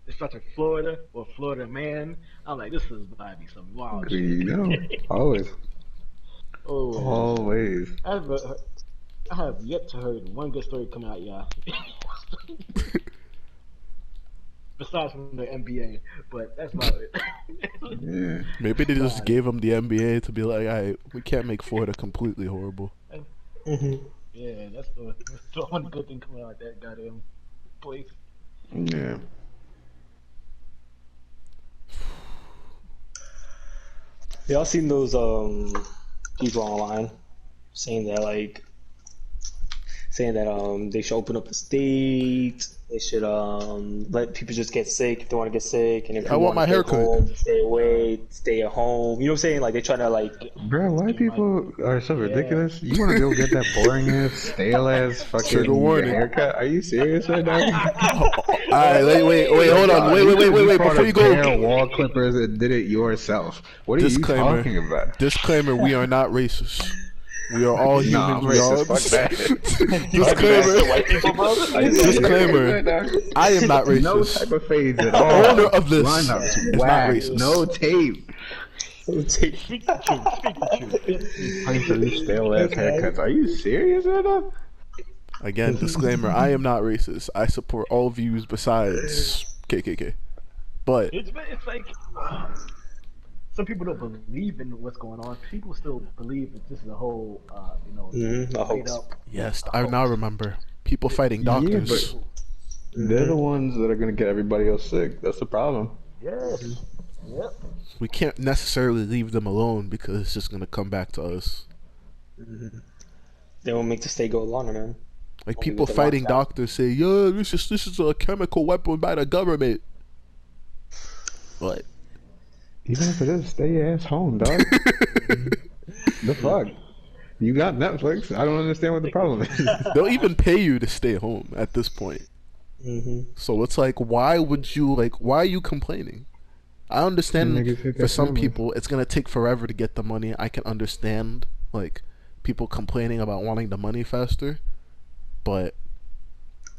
it's such a Florida or Florida man, I'm like, this is about to be some wild shit. You know, always. Oh, Always. I have yet to heard one good story come out, y'all. Besides from the NBA, but that's about it. Yeah. Maybe they just God. gave him the NBA to be like, alright, we can't make Florida completely horrible. Yeah, that's the one good thing coming out of that goddamn place. Yeah. Y'all seen those people online saying that they should open up the state. They should let people just get sick if they want to get sick, and if I you want want my to stay haircut. home, stay away, stay at home. You know what I'm saying? Like they're trying to like. Bro, white people are so ridiculous. You want to go get that boring ass, stale ass fucking Trigger warning. haircut? Are you serious right now? Alright, wait, hold on. Wait, brought before a you pair go. of wall clippers and did it yourself. What are Disclaimer. you talking about? Disclaimer, we are not racist. We are all Nah, I'm humans. racist. Fuck that. Disclaimer. White people, bro. Disclaimer. I am not No racist. type of fades at The all. owner of this Lineups, is not wax, racist. no tape. Speak the truth. Speak the truth. Paying for these stale ass haircuts. Are you serious right now? Again, disclaimer, I am not racist. I support all views besides KKK. But It's like some people don't believe in what's going on. People still believe that this is a whole, a made hoax. up. yes, I now remember people fighting doctors. They're the ones that are gonna get everybody else sick. That's the problem. Yes. Yep. We can't necessarily leave them alone because it's just gonna come back to us. They won't make the state go longer, man. Like Only people with the fighting lockdown. doctors say, "Yeah, this is a chemical weapon by the government." What? Even if it is, stay your ass home, dog. The fuck? You got Netflix. I don't understand what the problem is. They'll even pay you to stay home at this point. So it's like, why are you complaining? I understand Niggas hit for their some families. people it's gonna take forever to get the money. I can understand like people complaining about wanting the money faster, but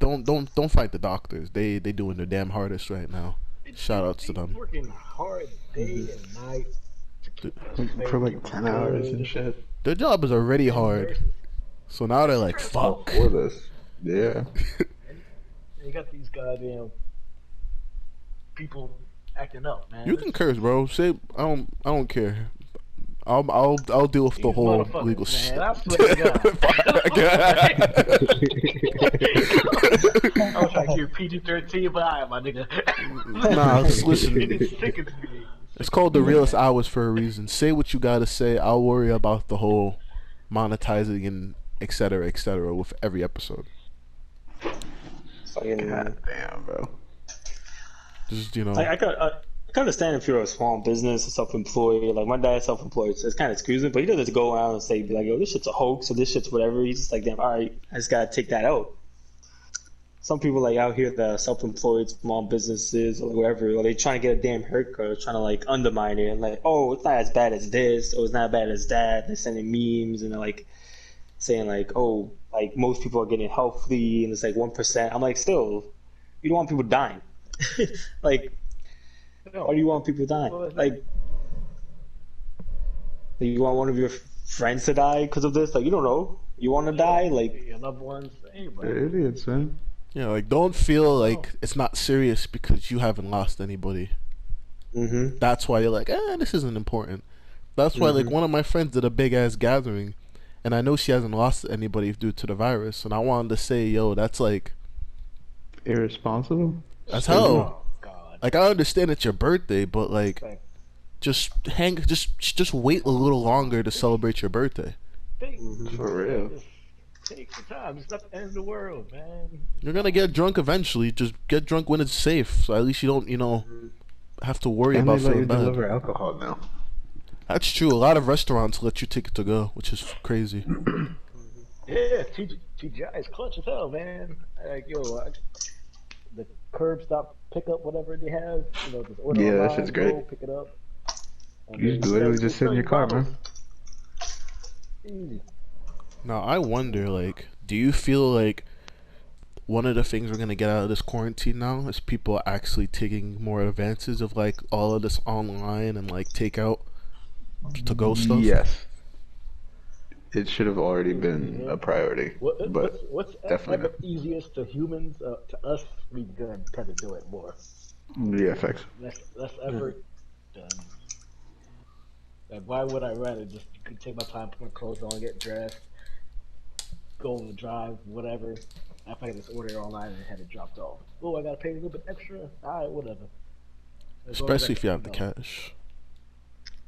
don't fight the doctors. They doing their damn hardest right now. Shout outs to them. Working hard day and night to keep us For safe, like 10 hours and shit. Their job is already hard, so now they're like, fuck. For this. Yeah. And you got these goddamn people acting up, man. You can curse, bro. Say I don't care. I'll deal with the These whole motherfuckers, legal man, I shit. swear to God. I was trying to give PG-13, but I, my nigga. Nah, listen. It sickens me. It's called the realest hours for a reason. Say what you gotta say. I'll worry about the whole monetizing and et cetera, with every episode. Fucking, God damn, bro. Just I can understand if you're a small business or self-employed. Like my dad's self-employed, so it's kind of excusing. But he doesn't just go around and say, be like, "Yo, this shit's a hoax," or "This shit's whatever." He's just like, "Damn, all right, I just gotta take that out." Some people like out here that are self-employed, small businesses or whatever, or they trying to get a damn haircut, or trying to like undermine it, and like, "Oh, it's not as bad as this," or "It's not as bad as that." They're sending memes and they're like saying like, "Oh, like most people are getting healthy," and it's like 1%. I'm like, still, you don't want people dying. Like, why do you want people dying? Like, you want one of your friends to die because of this? Like, you don't know. You want to die? Like, Your loved ones, anybody. They're idiots, man. yeah, like don't feel like it's not serious because you haven't lost anybody. That's why you're like, this isn't important. That's why like one of my friends did a big ass gathering, and I know she hasn't lost anybody due to the virus, and I wanted to say, yo, that's like Irresponsible? that's hell. Oh, God. Like I understand it's your birthday, but like just wait a little longer to celebrate your birthday. For real. Take the time. It's not the end of the world, man. You're gonna get drunk eventually. Just get drunk when it's safe, so at least you don't, have to worry And they about let you feeling bad. deliver alcohol now. That's true. A lot of restaurants let you take it to go, which is crazy. Yeah, TGI is clutch as hell, man. Like, the curb stop pickup, whatever they have, just order Yeah, that online, shit's great. go pick it up. And You then literally they'll just sit in your car, man. Easy. Now I wonder, like, do you feel like one of the things we're gonna get out of this quarantine now is people actually taking more advances of like all of this online and like takeout to go stuff? Yes. it should have already been a priority. But What's definitely ever easiest to humans? To us, we gonna tend to do it more. not. Yeah, effects. Less effort done. Like, why would I rather just take my time, put my clothes on, get dressed, go on the drive, whatever? If I can just order it online and have it dropped off. Oh, I gotta pay a little bit extra. Alright, whatever. As long as Especially I if you can, have the cash.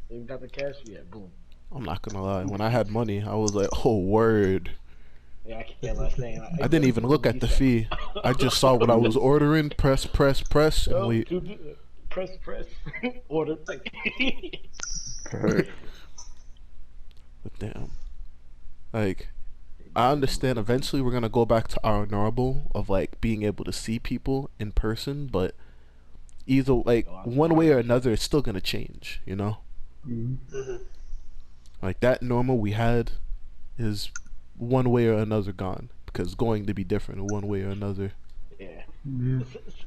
If you got the cash, yeah, boom. I'm not gonna lie. When I had money, I was like, "Oh word!" Yeah, I can't understand. I didn't even look at the fee. I just saw what I was ordering. Press, and Oh, wait. press, order. Right. But damn, like, I understand. Eventually, we're gonna go back to our normal of like being able to see people in person, but either like one way or another, it's still gonna change. You know, like that normal we had is one way or another gone because it's going to be different in one way or another. Yeah.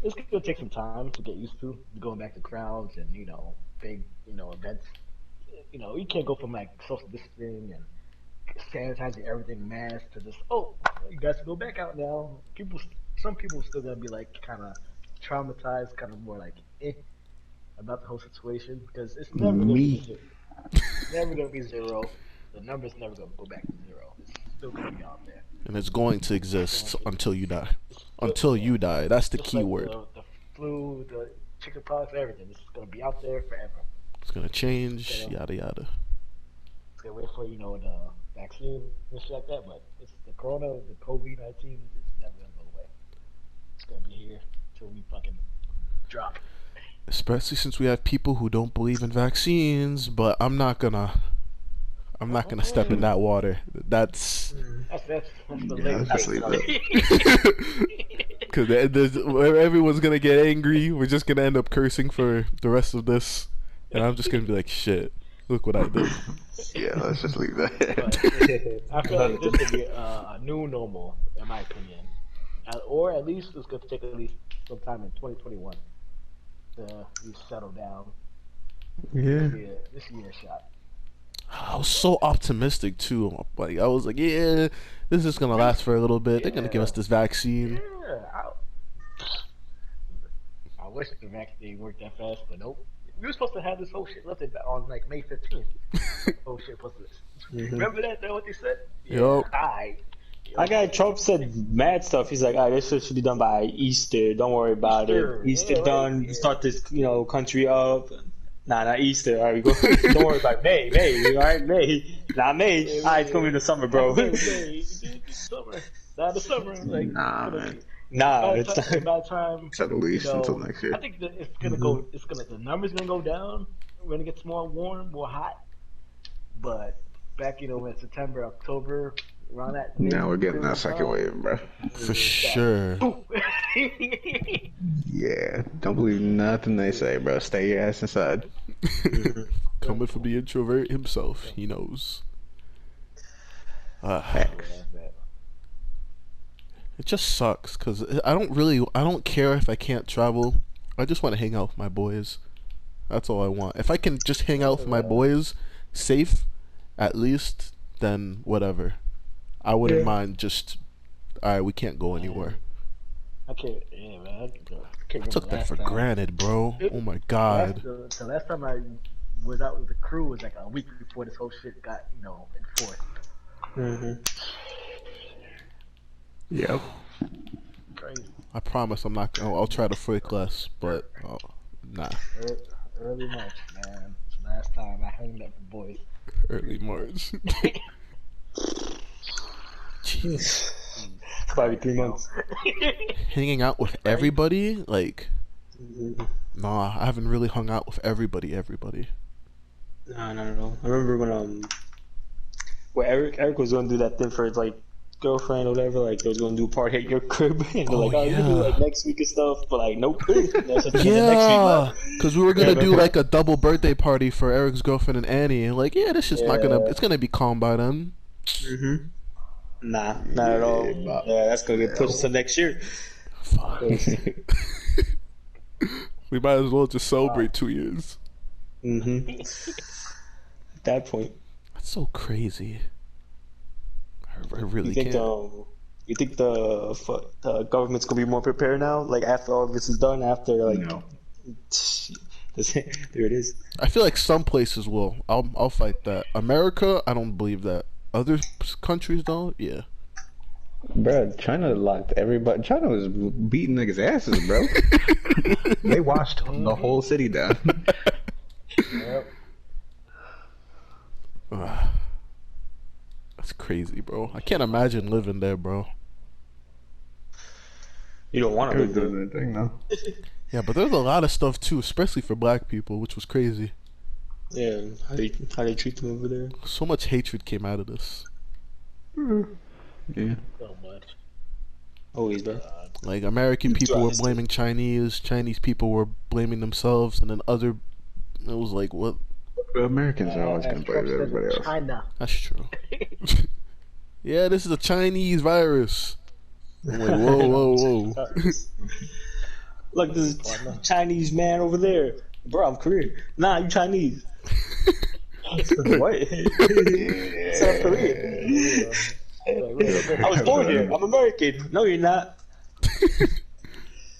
It's gonna take some time to get used to going back to crowds and big events. You can't go from like social distancing and sanitizing everything, mask to just you guys can go back out now. Some people are still gonna be like kind of traumatized, kind of more like about the whole situation because it's never gonna be zero. Never gonna be zero. The number's never gonna go back to zero. It's still gonna be out there. And it's going to exist until you die. Until you die. That's the Just key like word. The flu, the chickenpox, everything. It's gonna be out there forever. It's gonna change, yada yada. It's gonna wait for the vaccine and shit like that, but it's the COVID-19. It's never gonna go away. It's gonna be here till we fucking drop. Especially since we have people who don't believe in vaccines, but I'm not gonna step in that water. That's That's the Yeah, latest. let's leave that. because everyone's gonna get angry. We're just gonna end up cursing for the rest of this, and I'm just gonna be like, shit, look what I did. Yeah, let's just leave that. I feel like this could be a new normal, in my opinion, or at least it's gonna take at least sometime in 2021 to settle down. Yeah. This year shot. I was so optimistic too. Like I was like, yeah, this is gonna last for a little bit. They're gonna give us this vaccine. Yeah, I wish the vaccine worked that fast, but nope. We were supposed to have this whole shit lifted on like May 15th. Whole shit supposed to. Remember that? That what they said? Yup. Alright. I got Trump said mad stuff. He's like, this shit should be done by Easter. Don't worry about Easter, it. Easter yeah, done. right, yeah. Start this, country up. Nah, not Easter. All right, we go. Don't worry about May. All right, May. Not May. Yeah, All right, it's gonna be the summer, bro. Summer. Not the summer. Like, Nah, man. Nah, by it's the not. by the time It's at least until next year. I think that it's gonna go. The numbers gonna go down. We're gonna get more warm, more hot. But back, in September, October, around that. Now we're getting that second wave, bro. For sure. Yeah, don't believe nothing they say, bro. Stay your ass inside. Coming from the introvert himself, he knows. Facts. It just sucks because I don't care if I can't travel. I just want to hang out with my boys. That's all I want. If I can just hang out with my boys, safe, at least, then whatever. I wouldn't mind just, alright, we can't go anywhere. I can't. Yeah, man. I took that for granted, bro. Oh my god. The last time I was out with the crew was like a week before this whole shit got enforced. Yep. Crazy. I promise I'm not gonna. I'll try to freak less, but nah. Early March, man. It's the last time I hanged out with boys. Early March. Jeez. It's probably 3 months. Hanging out with everybody, like, nah. I haven't really hung out with everybody. No, not at all. I remember when Eric was gonna do that thing for his like girlfriend or whatever, like they was gonna do a party at your crib, and they're like, oh, you can do like next week and stuff, but like, nope. Yeah, because we were gonna do like a double birthday party for Eric's girlfriend and Annie, and like, yeah, this is not gonna. It's gonna be calm by then. Nah, not at all. Yeah, that's gonna get pushed to next year. Fuck. We might as well just celebrate 2 years. At that point. That's so crazy. I really You think can't. the government's gonna be more prepared now? Like after all this is done, after like No. there it is. I feel like some places will. I'll fight that. America, I don't believe that. Other countries though, yeah. Bro, China locked everybody. China was beating niggas' asses, bro. They washed the whole city down. Yep. That's crazy, bro. I can't imagine living there, bro. You don't want to live there. Doing that thing now. Yeah, but there's a lot of stuff too, especially for black people, which was crazy. Yeah, how they treat them over there. So much hatred came out of this. Yeah. So much. Always, bro. Like American people were blaming Chinese people were blaming themselves, and then other. It was like, what? Americans are always gonna As blame Trump says, everybody else. China. That's true. Yeah, this is a Chinese virus. I'm like, whoa. Look, this Chinese man over there. Bro, I'm Korean. Nah, you Chinese. What? South Korean. I was born here. I'm American. No, you're not.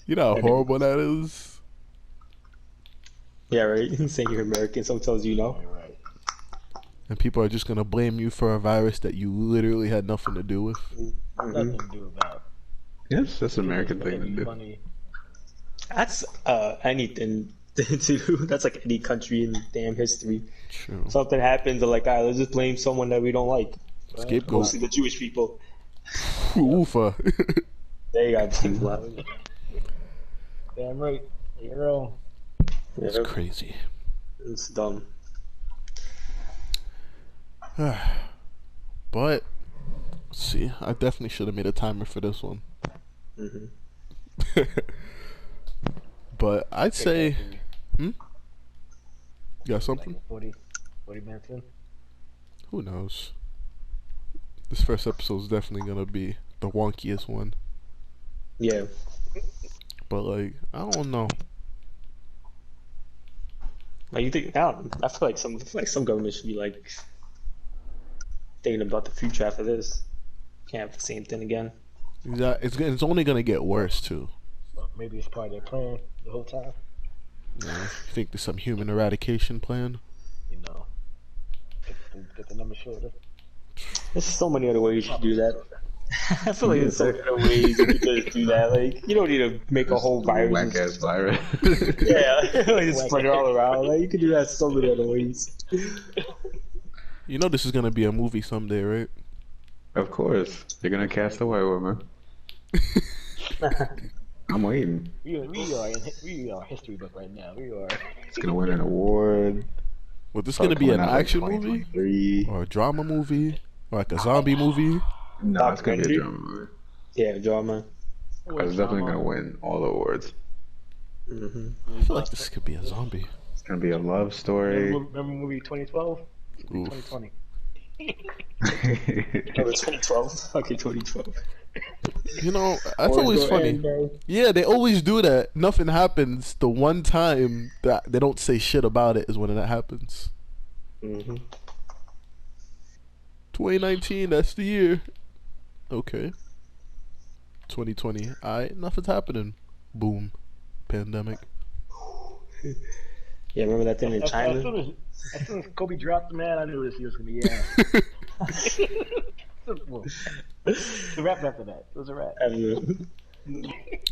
You know how horrible that is? Yeah, right? Saying you're American, so tells you no. You're right. And people are just gonna blame you for a virus that you literally had nothing to do with. Nothing to do about. Yes, that's an American thing to do. Funny. That's anything to do. That's like any country in damn history. True. Something happens, they're like, alright, let's just blame someone that we don't like. Scapegoat. Mostly the Jewish people. Oofa. They got blamed left. Damn right. You're wrong. It's Yeah, crazy. it's dumb. But let's see, I definitely should have made a timer for this one. Hmm. But I'd say, you got something? Like 40 minutes in. Who knows? This first episode is definitely gonna be the wonkiest one. Yeah. But like, I don't know. Like you think? I feel like some government should be like thinking about the future after this. Can't have the same thing again. It's only gonna get worse too. So maybe it's part of their plan the whole time. You think there's some human eradication plan? You know. Get the number shorter. There's so many other ways you could do that. I feel like there's so many other ways you could just do that. Like you don't need to make a whole virus. Whack ass virus. Yeah, like just spread it all around. Like you could do that so many other ways. You know this is gonna be a movie someday, right? Of course, you're gonna cast a white woman. I'm waiting. We are history book right now. We are. It's gonna win an award. Well, this gonna be an Coming out in action movie 2023. or a drama movie or like a zombie movie. No, it's gonna be Documentary? a drama movie. Yeah, drama. It's definitely gonna win all the awards. Hmm. I feel like this could be a zombie. It's gonna be a love story. Remember movie 2012? Oof. 2020. Oh, 2012. Okay, 2012. You know, that's always funny. Yeah, they always do that. Nothing happens. The one time that they don't say shit about it is when that happens. Mm-hmm. 2019, that's the year. Okay. 2020, alright, nothing's happening. Boom. Pandemic. Yeah, remember that thing in China? As soon as Kobe dropped, man, I knew this was gonna be out. It's a wrap after that. It was a wrap. The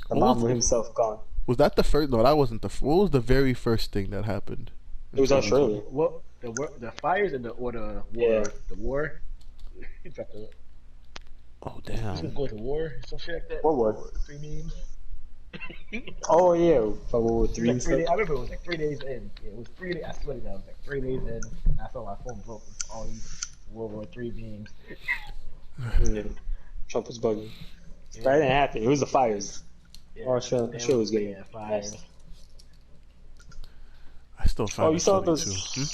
What mom was- himself gone. Was that the first? No, that wasn't the. What was the very first thing that happened? It was Australia. What the fires and the war? Yeah. The war. He dropped the. Oh He's gonna damn! go to war. Some shit like that. What war? 3 memes. Oh yeah, for World War It III and was like 3 days, stuff. I remember it was like 3 days in. Yeah, it was 3 days. I swear to God, it was like 3 days in. And I saw my phone broke with all these World War III memes. Yeah. Trump was bugging. That didn't happen. It was the fires. Yeah, Australia was getting yeah, fires. I still find Oh, you it saw funny those? too.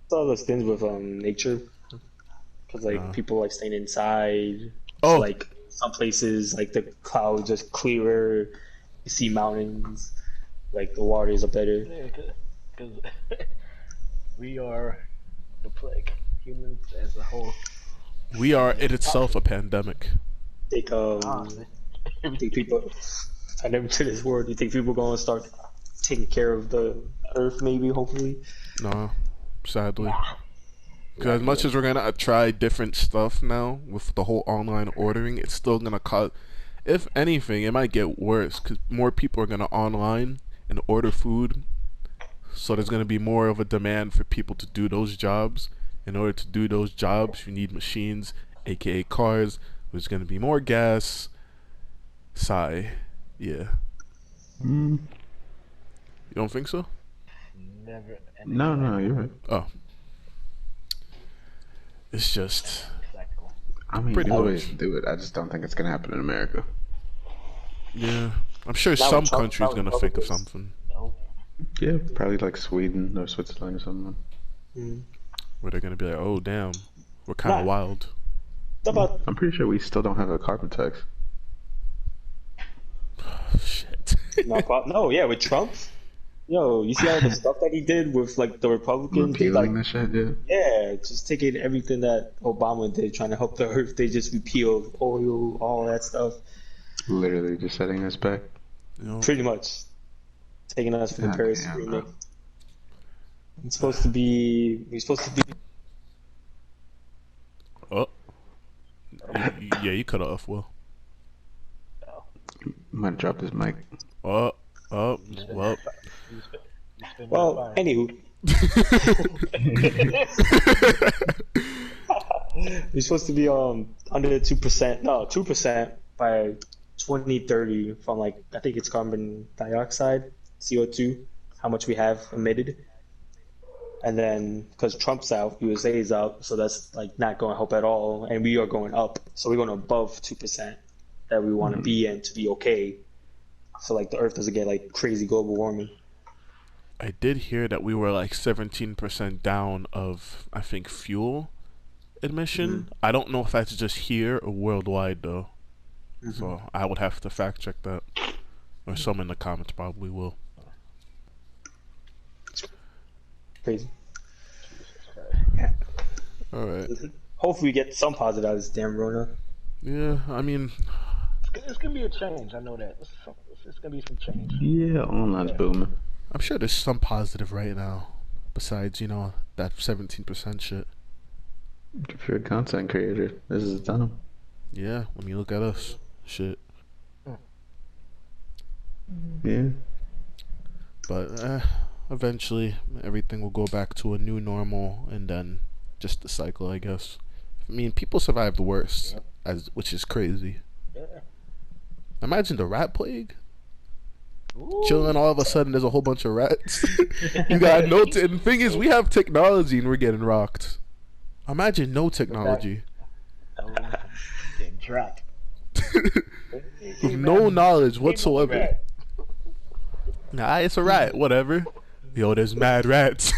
Saw those things with nature, because like No. people like staying inside. Oh. Like some places, like the clouds just clearer. You see mountains. Like the waters are better. Yeah, because we are the plague. Humans as a whole We are in itself a pandemic. Think Honestly. think people. I never to this word. You think people going to start taking care of the earth? Maybe, hopefully. No, sadly. Because as much as we're gonna try different stuff now with the whole online ordering, it's still gonna cause. If anything, it might get worse because more people are gonna online and order food. So there's gonna be more of a demand for people to do those jobs. In order to do those jobs, you need machines, aka cars. There's gonna be more gas. Sigh. Yeah. Mm, You don't think so? Never. no, you're right. Oh. It's just. Cycle. I mean, Pretty I much. would do it. I just don't think it's gonna happen in America. Yeah. I'm sure Now some with Trump- country's now with gonna think of Republicans. something Nope. Yeah, probably like Sweden or Switzerland or something. Mm. where they're gonna be like, oh damn, we're kind of Nah. wild. How about I'm pretty sure we still don't have a carbon tax. Shit. no? Yeah, with Trump. Yo, you see all the stuff that he did with like the Republicans? They, Repealing like, this shit, yeah. yeah, just taking everything that Obama did, trying to help the earth. They just repealed oil, all that stuff. Literally just setting us back. You know, Pretty much taking us from the God Paris damn, Agreement. bro. It's supposed to be. We're supposed to be. oh. Yeah, you cut off. Well. Might drop this mic. Oh. Oh. Well. You spend Well, that fire. anywho, we're supposed to be under 2%. No, 2% by 2030 from like I think it's carbon dioxide, CO2, how much we have emitted. And then because Trump's out, USA is out, so that's like not going to help at all. And we are going up, so we're going above 2% that we want to be in to be okay. So like the Earth doesn't get like crazy global warming. I did hear that we were like 17% down of, I think, fuel emission. I don't know if that's just here or worldwide though. So I would have to fact check that. Or some in the comments probably will. Crazy. Alright. Hopefully we get some positive out of this damn Rona. Yeah, I mean, It's gonna be a change. I know that. It's gonna be some change. Yeah, online's booming. I'm sure there's some positive right now. Besides, you know, that 17% shit. If you're a content creator, this is a ton. Yeah, when you look at us. Shit. Yeah. But eventually everything will go back to a new normal and then just the cycle, I guess. I mean, people survive the worst, which is crazy. Yeah. Imagine the rat plague. Ooh. Chilling, all of a sudden there's a whole bunch of rats. You got no and the thing is, we have technology and we're getting rocked. Imagine no technology. Oh, getting dropped. With no knowledge whatsoever. Nah, it's a rat, whatever. Yo, there's mad rats.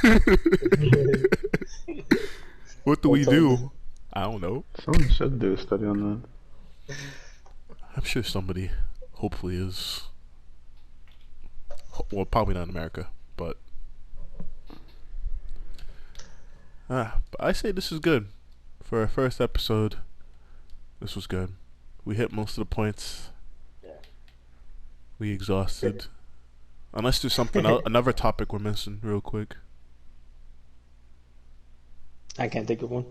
What do we do? I don't know. Someone should do a study on that. I'm sure somebody hopefully is. Well, probably not in America, but but I say this is good for our first episode. This was good. We hit most of the points. Yeah. We exhausted. Unless there's something another topic we're missing, real quick. I can't think of one.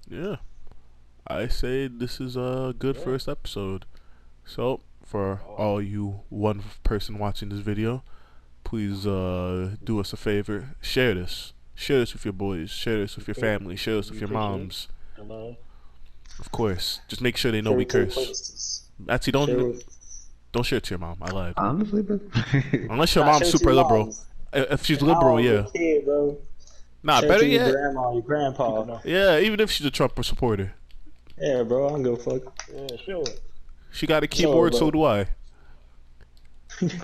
Yeah, I say this is a good first episode. So for all you one person watching this video, please do us a favor. Share this with your boys, share this with your family, share this with your moms. The love. Of course, just make sure they know we curse. Actually, don't share it to your mom. I lied. Honestly, bro. Unless your mom's super liberal. If she's liberal, yeah. Kid, bro. Nah, Share better to your yet. grandma, your grandpa. Yeah, even if she's a Trump supporter, Yeah, bro, I don't give a fuck. Yeah, sure. she got a keyboard, bro. so do I.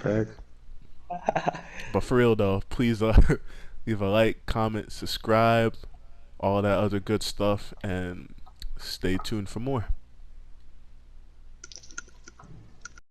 Facts. But for real though, please leave a like, comment, subscribe, all that other good stuff, and stay tuned for more.